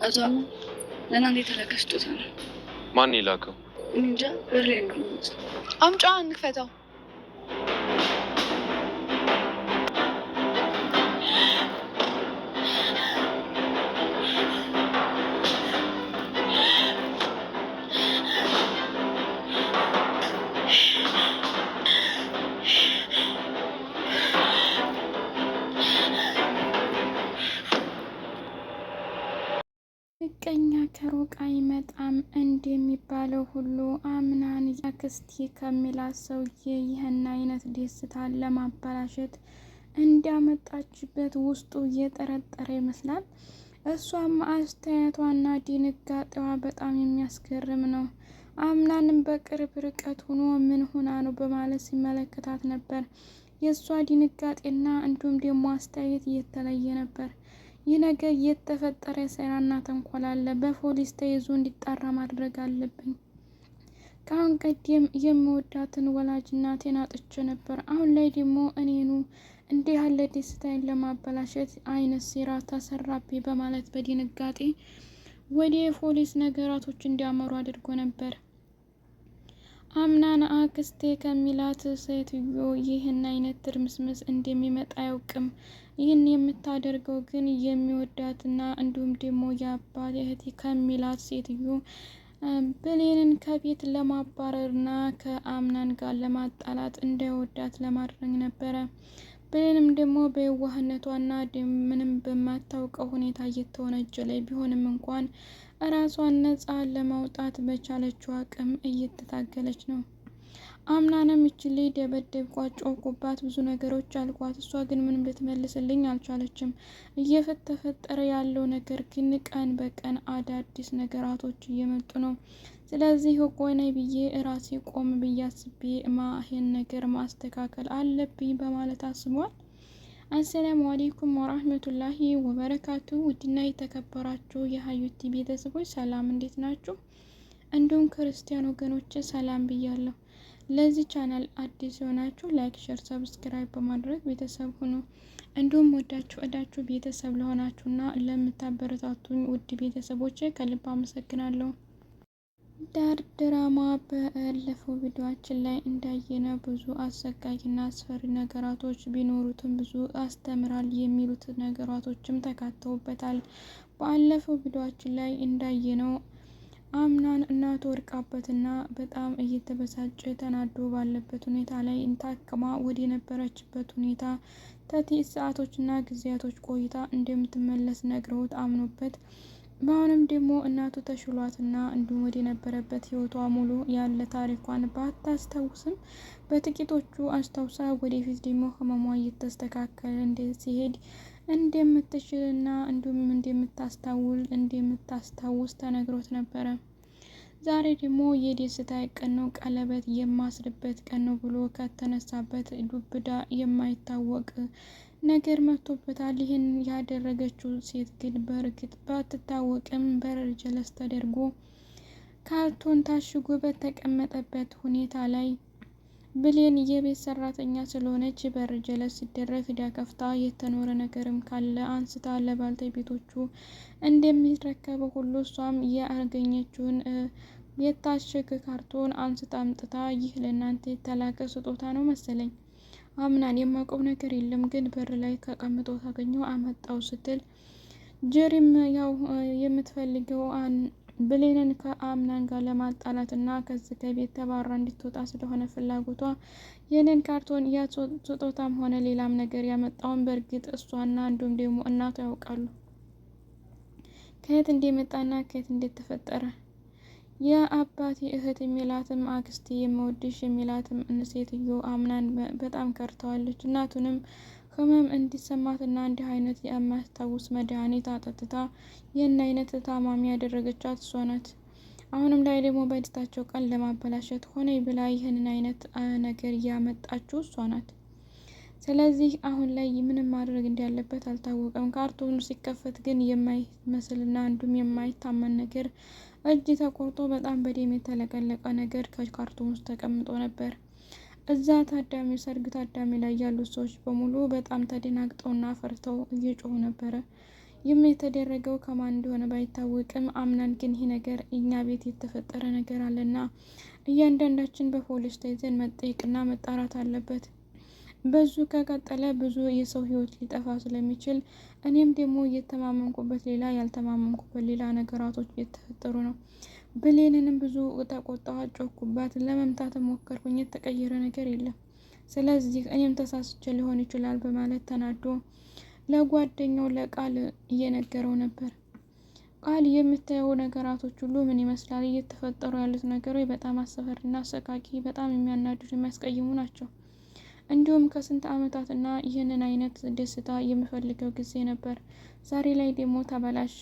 አቶ አማን ለእናንተ የተላከ ስጦታ ነው። ማን የላከው? እንጃ። በር ላይ ነው። አምጫ እንክፈተው። ምቀኛ ከሩቅ አይመጣም እንደሚባለው ሁሉ አምናን አክስቴ ከሚላት ሰውዬ ይህን አይነት ደስታን ለማበላሸት እንዳመጣችበት ውስጡ እየጠረጠረ ይመስላል። እሷም አስተያየቷና ድንጋጤዋ በጣም የሚያስገርም ነው። አምናንም በቅርብ ርቀት ሆኖ ምን ሆና ነው በማለት ሲመለከታት ነበር። የእሷ ድንጋጤና እንዲሁም ደግሞ አስተያየት እየተለየ ነበር። ይህ ነገር የተፈጠረ ሴራና ተንኮል አለ። በፖሊስ ተይዞ እንዲጣራ ማድረግ አለብኝ። ከአሁን ቀደም የምወዳትን ወላጅ እናቴን አጥቼ ነበር። አሁን ላይ ደግሞ እኔኑ እንዲህ ያለ ደስታዬን ለማበላሸት አይነት ሴራ ተሰራብኝ በማለት በድንጋጤ ወደ ፖሊስ ነገራቶች እንዲያመሩ አድርጎ ነበር። አምናን አክስቴ ከሚላት ሴትዮ ይህን አይነት ትርምስምስ እንደሚመጣ አያውቅም። ይህን የምታደርገው ግን የሚወዳትና እንዲሁም ደግሞ የአባት እህቴ ከሚላት ሴትዮ ብሌንን ከቤት ለማባረርና ከአምናን ጋር ለማጣላት እንዳይወዳት ለማድረግ ነበረ። ብሌንም ደግሞ በየዋህነቷና ምንም በማታውቀው ሁኔታ እየተወነጀለች ቢሆንም እንኳን ራሷን ነፃ ለማውጣት በቻለችው አቅም እየተታገለች ነው። አምናንም ይችል ደበደብኳት፣ ጮህኩባት፣ ብዙ ነገሮች አልኳት። እሷ ግን ምንም ልትመልስልኝ አልቻለችም። እየተፈጠረ ያለው ነገር ግን ቀን በቀን አዳዲስ ነገራቶች እየመጡ ነው። ስለዚህ ቆይ ነይ ብዬ ራሴ ቆም ብዬ አስቤ ይሄን ነገር ማስተካከል አለብኝ በማለት አስቧል። አሰላሙ አሌይኩም ወራህመቱላሂ ወበረካቱ። ውድና የተከበራችሁ የሀዩቲ ቤተሰቦች ሰላም፣ እንዴት ናችሁ? እንዲሁም ክርስቲያን ወገኖች ሰላም ብያለሁ። ለዚህ ቻናል አዲስ የሆናችሁ ላይክ፣ ሸር፣ ሰብስክራይብ በማድረግ ቤተሰብ ሁኑ። እንዲሁም ወዳችሁ ቤተሰብ ለሆናችሁና ለምታበረታቱኝ ውድ ቤተሰቦች ከልብ አመሰግናለሁ። ዳር ድራማ ባለፈው ቪዲዮአችን ላይ እንዳየነው ብዙ አሰቃቂና አስፈሪ ነገራቶች ቢኖሩትም ብዙ አስተምራል የሚሉት ነገራቶችም ተካተውበታል። ባለፈው ቪዲዮአችን ላይ እንዳየነው አምናን እናቱ ወድቃበትና በጣም እየተበሳጨ ተናዶ ባለበት ሁኔታ ላይ ታክማ ወደ ነበረችበት ሁኔታ ከጥቂት ሰዓቶችና ጊዜያቶች ቆይታ እንደምትመለስ ነግረውት አምኖበት በአሁንም ደግሞ እናቱ ተሽሏትና እንዲሁም ወደ ነበረበት ህይወቷ ሙሉ ያለ ታሪኳን ባታስታውስም በጥቂቶቹ አስታውሳ ወደፊት ደግሞ ህመሟ እየተስተካከለ ሲሄድ እንደምትችልና እንዲሁም እንደምታስታውስ ተነግሮት ነበረ። ዛሬ ደግሞ የደስታ ቀን ነው፣ ቀለበት የማስርበት ቀን ነው ብሎ ከተነሳበት ዱብዳ የማይታወቅ ነገር መጥቶበታል። ይህን ያደረገችው ሴት ግን በእርግጥ ባትታወቅም በረር ጀለስ ተደርጎ ካርቶን ታሽጎ በተቀመጠበት ሁኔታ ላይ ብሌን የቤት ሰራተኛ ስለሆነች በር ጀለስ ሲደረግ ሂዳ ከፍታ የተኖረ ነገርም ካለ አንስታ ለባልተቤቶቹ እንደሚረከበው ሁሉ እሷም ያገኘችውን የታሸገ ካርቶን አንስታ አምጥታ ይህ ለእናንተ የተላከ ስጦታ ነው መሰለኝ፣ አምናን የማውቀው ነገር የለም ግን በር ላይ ተቀምጦ ታገኘው አመጣው ስትል ጀሪም ያው የምትፈልገው ብሌንን ከአምናን ጋር ለማጣላት እና ከዚህ ከቤት ተባራ እንድትወጣ ስለሆነ ፍላጎቷ ይህንን ካርቶን ስጦታም ሆነ ሌላም ነገር ያመጣውን በእርግጥ እሷና እንዲሁም ደግሞ እናቷ ያውቃሉ ከየት እንደመጣና ከየት እንደተፈጠረ። የአባቴ እህት የሚላትም አክስቴ የምወድሽ የሚላትም ሴትዮ አምናን በጣም ከርተዋለች። እናቱንም ህመም እንዲሰማትና እንዲህ አይነት የማያስታውስ መድኃኒት አጠጥታ ይህን አይነት ታማሚ ያደረገቻት እሷ ናት። አሁንም ላይ ደግሞ በደስታቸው ቀን ለማበላሸት ሆነ ብላ ይህንን አይነት ነገር እያመጣችው እሷ ናት። ስለዚህ አሁን ላይ ምንም ማድረግ እንዳለበት አልታወቀም። ካርቶኑ ሲከፈት ግን የማይመስልና እንዲሁም የማይታመን ነገር እጅ ተቆርጦ በጣም በደም የተለቀለቀ ነገር ከካርቶን ውስጥ ተቀምጦ ነበር። እዛ ሰርግ ታዳሚ ላይ ያሉት ሰዎች በሙሉ በጣም ተደናግጠውና ፈርተው እየጮሁ ነበረ። የተደረገው ከማን እንደሆነ ባይታወቅም አምናን ግን ይህ ነገር እኛ ቤት የተፈጠረ ነገር አለና እያንዳንዳችን በፖሊስ ተይዘን መጠየቅና መጣራት አለበት። በዙ ከቀጠለ ብዙ የሰው ህይወት ሊጠፋ ስለሚችል እኔም ደግሞ የተማመንኩበት ሌላ ያልተማመንኩበት ሌላ ነገራቶች የተፈጠሩ ነው። ብሌንንም ብዙ ተቆጣኋት፣ ጮኩባት፣ ለመምታት ሞከርኩኝ። የተቀየረ ነገር የለም። ስለዚህ እኔም ተሳስቼ ሊሆን ይችላል በማለት ተናዶ ለጓደኛው ለቃል እየነገረው ነበር። ቃል የምታየው ነገራቶች ሁሉ ምን ይመስላል? እየተፈጠሩ ያሉት ነገሮች በጣም አስፈሪና አሰቃቂ፣ በጣም የሚያናድዱ የሚያስቀይሙ ናቸው። እንዲሁም ከስንት ዓመታትና ይህንን አይነት ደስታ የምፈልገው ጊዜ ነበር። ዛሬ ላይ ደግሞ ተበላሸ።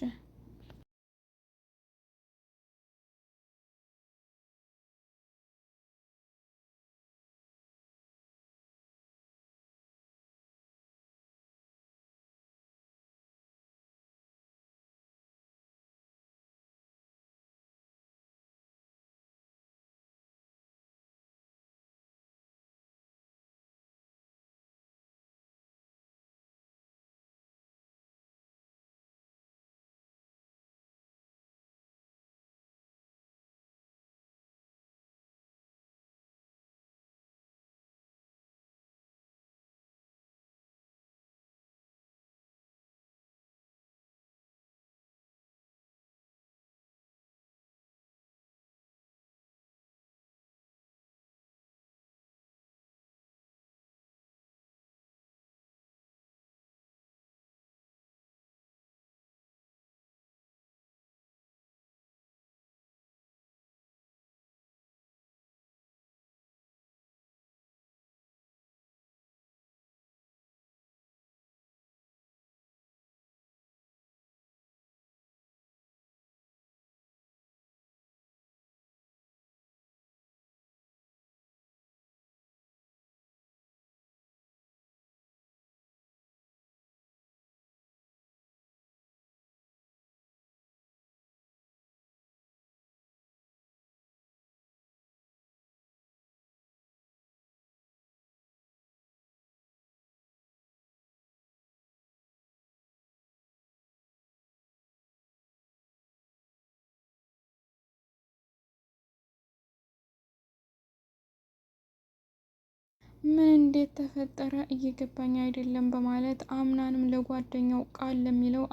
ምን እንዴት ተፈጠረ እየገባኝ አይደለም በማለት አምናንም ለጓደኛው ቃል ለሚለው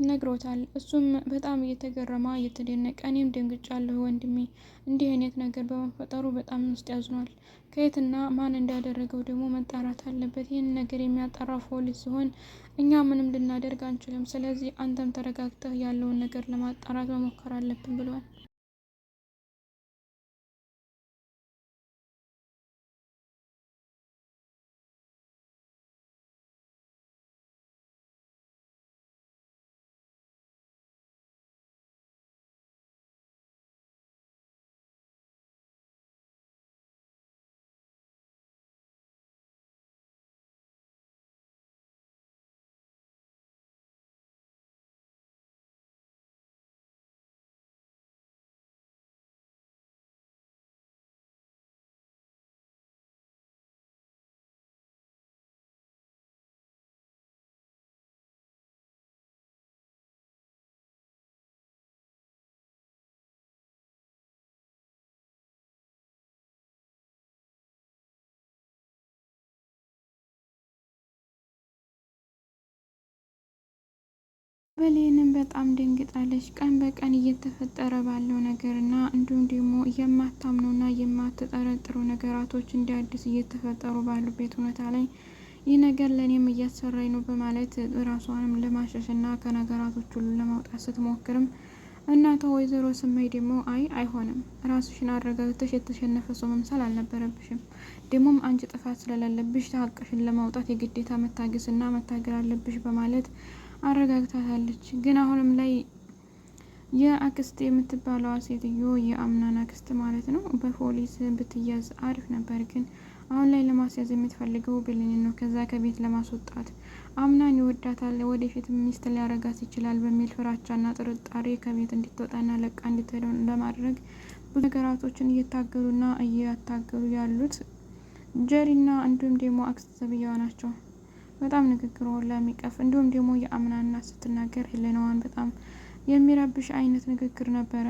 ነግሮታል። እሱም በጣም እየተገረማ እየተደነቀ እኔም ደንግጫለሁ ወንድሜ፣ እንዲህ አይነት ነገር በመፈጠሩ በጣም ውስጥ ያዝኗል። ከየትና ማን እንዳደረገው ደግሞ መጣራት አለበት። ይህን ነገር የሚያጣራ ፖሊስ ሲሆን እኛ ምንም ልናደርግ አንችልም። ስለዚህ አንተም ተረጋግተህ ያለውን ነገር ለማጣራት መሞከር አለብን ብሏል። ብሌንም በጣም ደንግጣለች። ቀን በቀን እየተፈጠረ ባለው ነገር እና እንዲሁም ደግሞ የማታምነውና የማትጠረጥሩ ነገራቶች እንደ አዲስ እየተፈጠሩ ባሉበት ሁኔታ ላይ ይህ ነገር ለእኔም እያሰራኝ ነው በማለት ራሷንም ለማሸሽና ከነገራቶች ሁሉ ለማውጣት ስትሞክርም እናቷ ወይዘሮ ስመኝ ደግሞ አይሆንም፣ ራስሽን አረጋግተሽ የተሸነፈ ሰው መምሰል አልነበረብሽም። ደግሞም አንቺ ጥፋት ስለሌለብሽ ሀቅሽን ለማውጣት የግዴታ መታገስና መታገል አለብሽ በማለት አረጋግታታለች። ግን አሁንም ላይ የአክስት የምትባለዋ ሴትዮ የአምናን አክስት ማለት ነው በፖሊስ ብትያዝ አሪፍ ነበር። ግን አሁን ላይ ለማስያዝ የምትፈልገው ብሌንን ነው። ከዛ ከቤት ለማስወጣት አምናን ይወዳታል፣ ወደፊት ሚስት ሊያረጋት ይችላል በሚል ፍራቻና ጥርጣሬ ከቤት እንድትወጣና ለቃ እንድትሄድ ለማድረግ ብዙ ነገራቶችን እየታገሉና እያታገሉ ያሉት ጀሪና እንዲሁም ደግሞ አክስት ተብያዋ ናቸው። በጣም ንግግሯ ለሚቀፍ እንዲሁም ደግሞ የአምናና ስትናገር ህሊናዋን በጣም የሚረብሽ አይነት ንግግር ነበረ።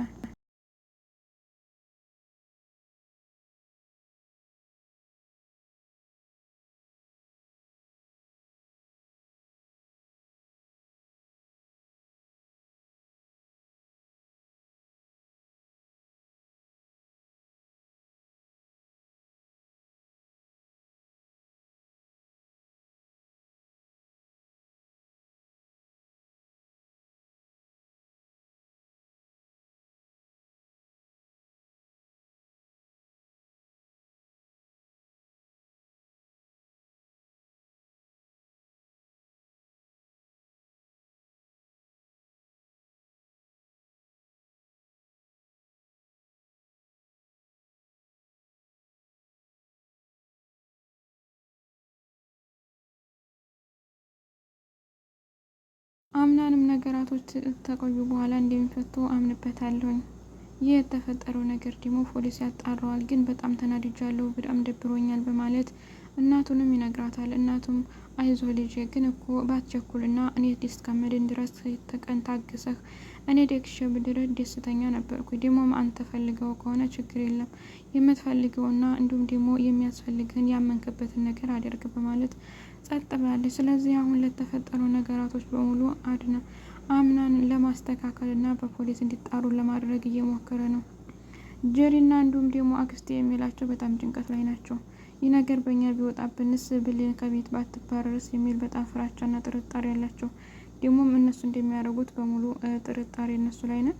አምናንም ነገራቶች ተቆዩ በኋላ እንደሚፈቱ አምንበታለሁኝ። ይህ የተፈጠረው ነገር ደግሞ ፖሊስ ያጣራዋል፣ ግን በጣም ተናድጃለሁ፣ በጣም ደብሮኛል በማለት እናቱንም ይነግራታል። እናቱም አይዞ ልጄ፣ ግን እኮ ባትቸኩልና እኔ እስከምድን ድረስ ተቀን ታግሰህ እኔ ደግሼ ብድረህ ደስተኛ ነበርኩ። ደግሞ አንተ ፈልገው ከሆነ ችግር የለም፣ የምትፈልገውና እንዲሁም ደግሞ የሚያስፈልግህን ያመንክበትን ነገር አድርግ በማለት ጸጥ ብላለች። ስለዚህ አሁን ለተፈጠሩ ነገራቶች በሙሉ አምናን ለማስተካከል እና በፖሊስ እንዲጣሩ ለማድረግ እየሞከረ ነው። ጀሪና እንዲሁም ደግሞ አክስቴ የሚላቸው በጣም ጭንቀት ላይ ናቸው። ይህ ነገር በእኛ ቢወጣብንስ፣ ብሌን ከቤት ባትባረርስ የሚል በጣም ፍራቻና ጥርጣሬ ያላቸው፣ ደግሞም እነሱ እንደሚያደርጉት በሙሉ ጥርጣሬ እነሱ ላይ ነን።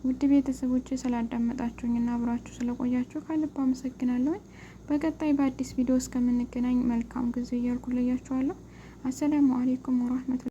ውድ ቤተሰቦች ስላዳመጣችሁኝና አብራችሁ ስለቆያችሁ ከልብ አመሰግናለሁኝ። በቀጣይ በአዲስ ቪዲዮ እስከምንገናኝ መልካም ጊዜ እያልኩ ለያችኋለሁ። አሰላሙ አሌይኩም ወራህመቱላሂ